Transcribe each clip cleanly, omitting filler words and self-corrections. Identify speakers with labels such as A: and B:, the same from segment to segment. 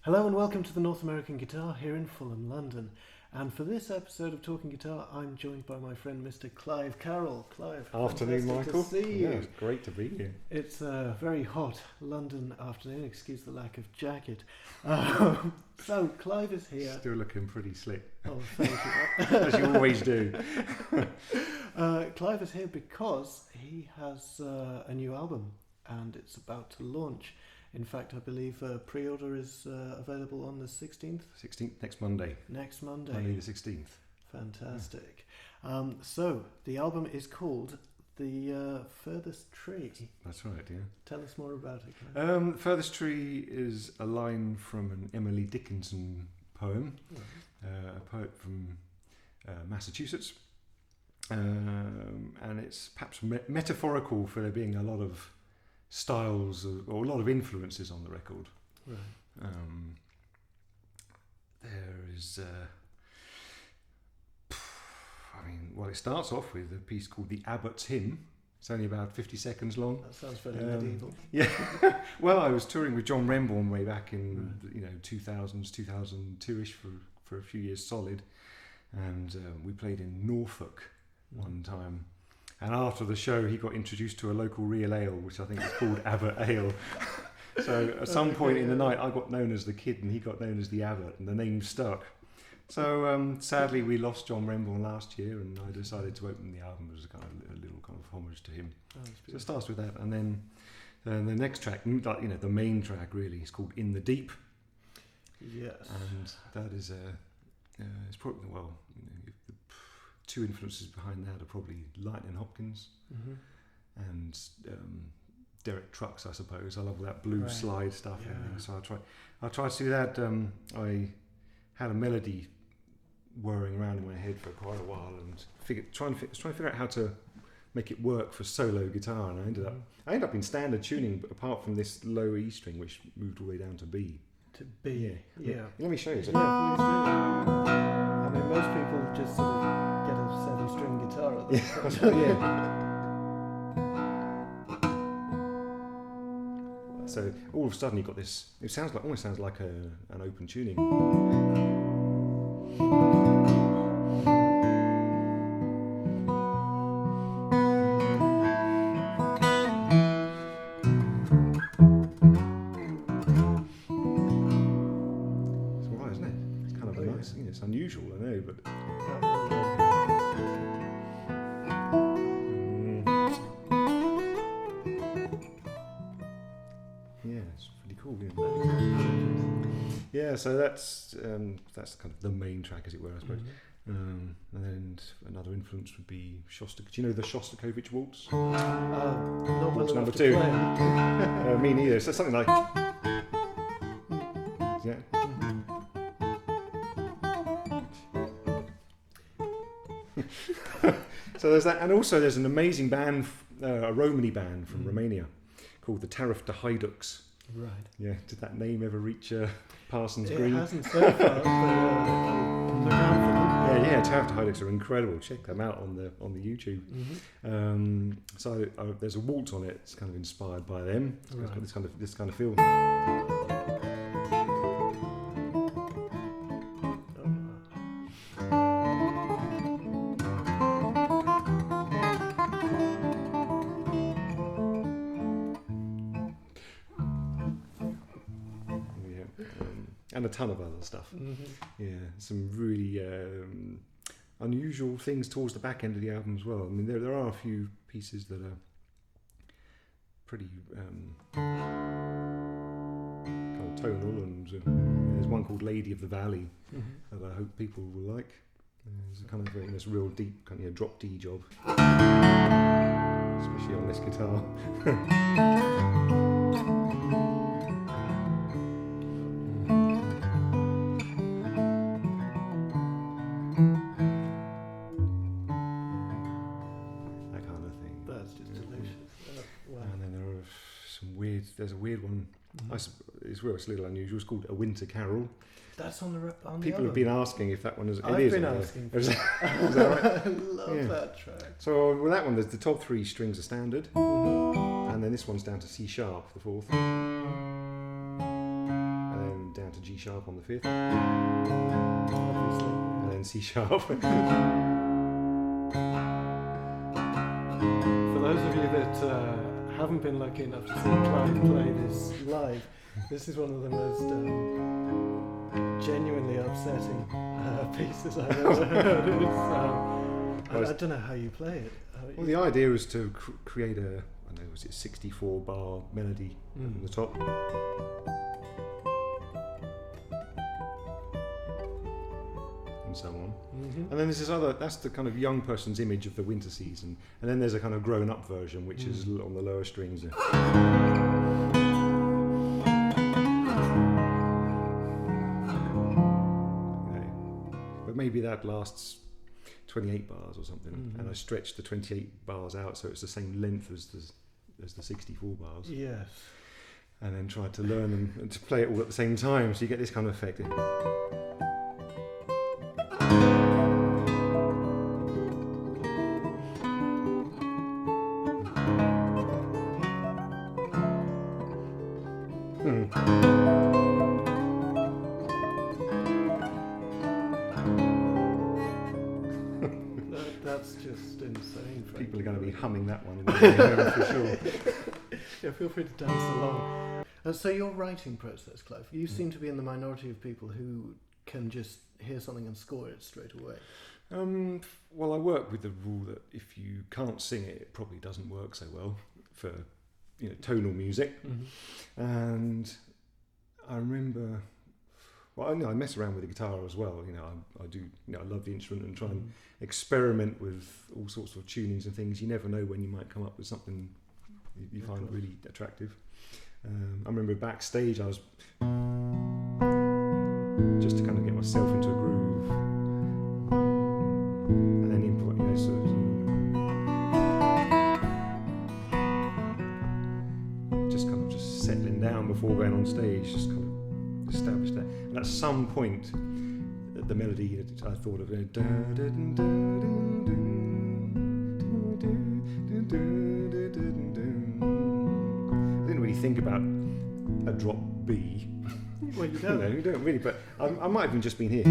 A: Hello and welcome to the North American Guitar here in Fulham, London. And for this episode of Talking Guitar, I'm joined by my friend Mr. Clive Carroll. Clive,
B: afternoon, Michael.
A: To see you.
B: Yeah, it's great to be here.
A: It's a very hot London afternoon, excuse the lack of jacket. So Clive is here.
B: Still looking pretty slick.
A: Oh, thank you.
B: As you always do.
A: Clive is here because he has a new album and it's about to launch. In fact, I believe pre-order is available on the 16th.
B: 16th, next Monday.
A: Next Monday.
B: Monday the 16th.
A: Fantastic. So, the album is called The Furthest Tree.
B: That's right, yeah.
A: Tell us more about it.
B: Furthest Tree is a line from an Emily Dickinson poem, a poet from Massachusetts. And it's perhaps metaphorical for there being a lot of styles or a lot of influences on the record.
A: Right.
B: There is it starts off with a piece called The Abbot's Hymn. It's only about 50 seconds long.
A: That sounds very medieval.
B: Yeah. Well, I was touring with John Renbourn way back in 2000s, 2002ish for a few years solid, and we played in Norfolk one time. And after the show, he got introduced to a local real ale, which I think is called Abbot Ale. So at some point in the night, I got known as the Kid and he got known as the Abbot, and the name stuck. So sadly, we lost John Renbourn last year, and I decided to open the album as a little kind of homage to him. So it starts with that, and then the next track, the main track really, is called In the Deep.
A: Yes.
B: And that is it's probably two influences behind that are probably Lightning Hopkins and Derek Trucks, I suppose. I love that blues slide stuff.
A: Yeah.
B: And so I tried to do that. I had a melody whirring around in my head for quite a while and trying to figure out how to make it work for solo guitar. And I ended up in standard tuning, but apart from this low E string, which moved all the way down to B.
A: To B. Yeah.
B: Let me show you.
A: Yeah, please do. I mean, most people just sort of get a 7-string guitar at this point.
B: So all of a sudden you've got this. It almost sounds like an open tuning. It's alright, isn't it? It's kind of nice. Yeah. It's unusual, I know, but. Yeah, so that's kind of the main track, as it were, I suppose. And then another influence would be Shostakovich. Do you know the Shostakovich waltz?
A: Waltz
B: number 2. Me neither. So something like. Yeah. So there's that, and also there's an amazing band, a Romany band from Romania, called the Tariff de Haiduks.
A: Right.
B: Yeah. Did that name ever reach Parsons
A: It
B: Green?
A: hasn't so far, but look out for them.
B: Yeah. Tariff de Haiduks are incredible. Check them out on the YouTube. So there's a waltz on it. It's kind of inspired by them. It's got this kind of feel. And a ton of other stuff. Yeah, some really unusual things towards the back end of the album as well. I mean, there are a few pieces that are pretty kind of tonal, and there's one called Lady of the Valley that I hope people will like. It's a kind of this real deep kind of drop D job, especially on this guitar. There's a weird one. It's a little unusual. It's called A Winter Carol.
A: That's on the
B: People have been asking if that one is.
A: I've been asking.
B: Is that right?
A: I love that track.
B: So with that one, there's the top 3 strings are standard, and then this one's down to C sharp, the 4th, and down to G sharp on the 5th,
A: Obviously.
B: and then C sharp.
A: For those of you that haven't been lucky enough to see Clive play this live, this is one of the most genuinely upsetting pieces I've ever heard. I don't know how you play it.
B: Well, the idea was to create a, I don't know, was it 64 bar melody on the top. And so on. And then there's this other, that's the kind of young person's image of the winter season. And then there's a kind of grown up version, which is on the lower strings. But maybe that lasts 28 bars or something, and I stretched the 28 bars out so it's the same length as the 64 bars.
A: Yes.
B: And then tried to learn and to play it all at the same time, so you get this kind of effect.
A: That's just insane.
B: People are going to be humming that one for sure.
A: Yeah, feel free to dance along. So your writing process, Clive, you seem to be in the minority of people who can just hear something and score it straight away.
B: Well, I work with the rule that if you can't sing it, it probably doesn't work so well for tonal music. And I remember, well, I mess around with the guitar as well. I do. I love the instrument and try and experiment with all sorts of tunings and things. You never know when you might come up with something you find really attractive. I remember backstage, I was just to kind of get myself into a groove, and then just settling down before going on stage, just kind of establish that. And at some point, the melody I thought of think about a drop B.
A: Well, you don't.
B: You don't really, but I might have even just been here.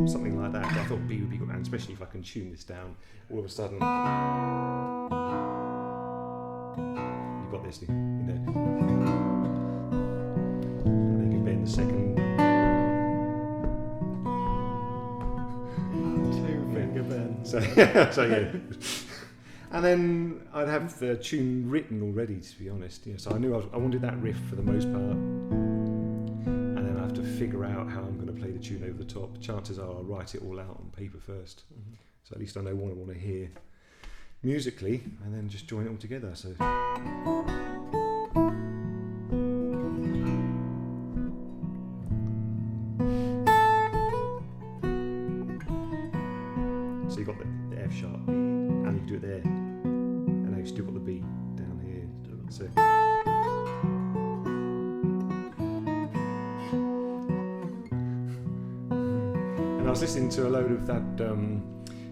B: Something like that. I thought B would be good, and especially if I can tune this down, all of a sudden you've got this, and then you can bend the second.
A: Two-finger bend.
B: So yeah. And then I'd have the tune written already, to be honest. So I knew I wanted that riff for the most part. And then I have to figure out how I'm going to play the tune over the top. Chances are I'll write it all out on paper first. So at least I know what I want to hear musically, and then just join it all together. So you've got the F sharp B, and you do it there. You've still got the B down here. So. And I was listening to a load of that. Do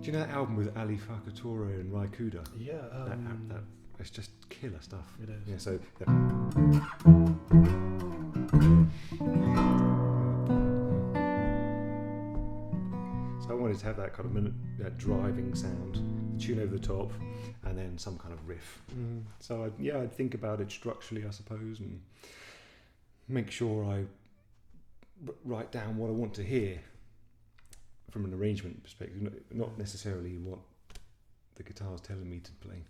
B: you know that album with Ali Fakatore and Rai Kuda?
A: Yeah.
B: That it's just killer stuff.
A: It is.
B: Yeah. So. So I wanted to have that kind of that driving sound, the tune over the top, and then some kind of riff. So I'd think about it structurally, I suppose, and make sure I write down what I want to hear from an arrangement perspective, not necessarily what the guitar's telling me to play.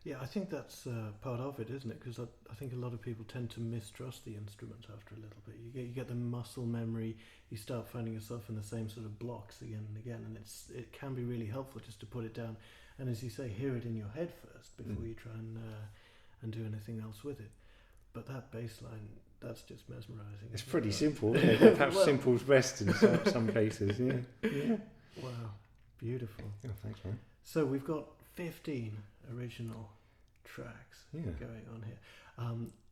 A: Yeah, I think that's part of it, isn't it? Because I think a lot of people tend to mistrust the instrument after a little bit. You get the muscle memory. You start finding yourself in the same sort of blocks again and again, and it can be really helpful just to put it down and, as you say, hear it in your head first before you try and do anything else with it. But that bass line, that's just mesmerising.
B: It's pretty simple, isn't it? Perhaps simple as best in some cases. Yeah.
A: Wow, beautiful.
B: Oh, thanks, man.
A: So we've got 15 original tracks going on here,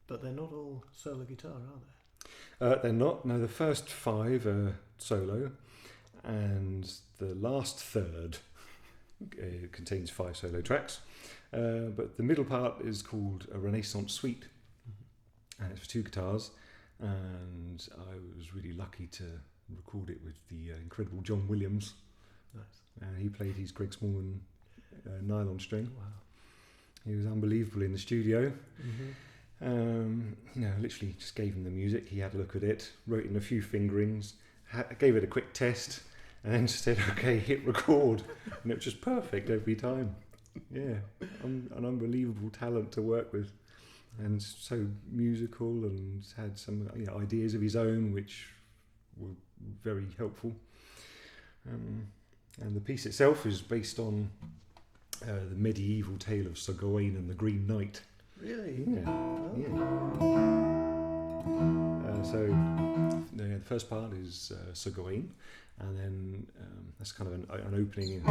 A: but they're not all solo guitar, are they?
B: They're not. No, the first 5 are solo, and the last third contains 5 solo tracks. But the middle part is called a Renaissance Suite, and it's for 2 guitars, and I was really lucky to record it with the incredible John Williams.
A: Nice.
B: He played his Greg Smallman nylon string.
A: Wow.
B: He was unbelievable in the studio.
A: Mm-hmm.
B: Literally just gave him the music. He had a look at it, wrote in a few fingerings, gave it a quick test, and then just said, "Okay, hit record," and it was just perfect every time. Yeah, an unbelievable talent to work with, and so musical, and had some ideas of his own which were very helpful. And the piece itself is based on the medieval tale of Sir Gawain and the Green Knight.
A: Really?
B: Yeah.
A: Oh.
B: Yeah. So the first part is Sir Gawain, and then that's kind of an opening.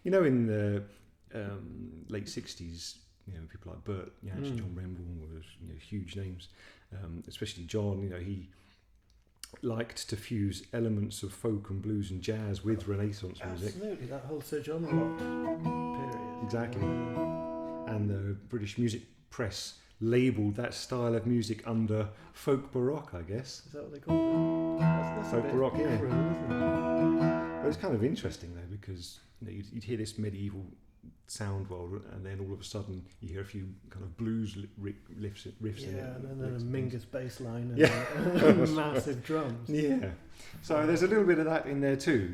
B: In the late 60s, people like Bert, John Renbourn were huge names, especially John. He liked to fuse elements of folk and blues and jazz with Renaissance music.
A: Absolutely, that whole Sir John Locke period.
B: Exactly. And the British Music Press labelled that style of music under folk baroque, I guess.
A: Is that what they call it? That's
B: folk baroque, yeah.
A: Isn't it?
B: But it's kind of interesting though, because you'd hear this medieval sound world, and then all of a sudden you hear a few kind of blues riffs in it.
A: And then a Mingus bass line and
B: Yeah.
A: massive drums.
B: Yeah. So there's a little bit of that in there too,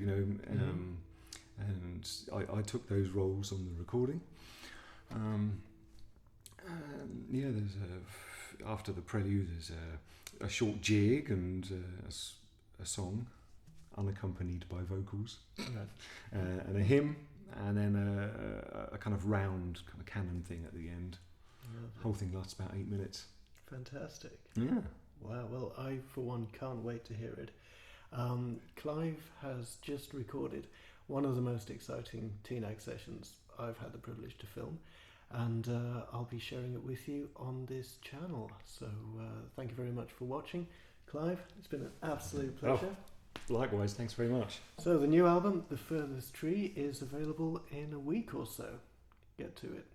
B: and I took those roles on the recording. There's after the prelude, there's a short jig and a song unaccompanied by vocals, and a hymn, and then a kind of round kind of canon thing at the end. The whole thing lasts about 8 minutes.
A: Fantastic.
B: Yeah.
A: Wow. Well, I for one can't wait to hear it. Clive has just recorded one of the most exciting TNAG sessions I've had the privilege to film, and I'll be sharing it with you on this channel. So thank you very much for watching. Clive, it's been an absolute pleasure.
B: Likewise, thanks very much.
A: So the new album, The Furthest Tree, is available in a week or so. Get to it.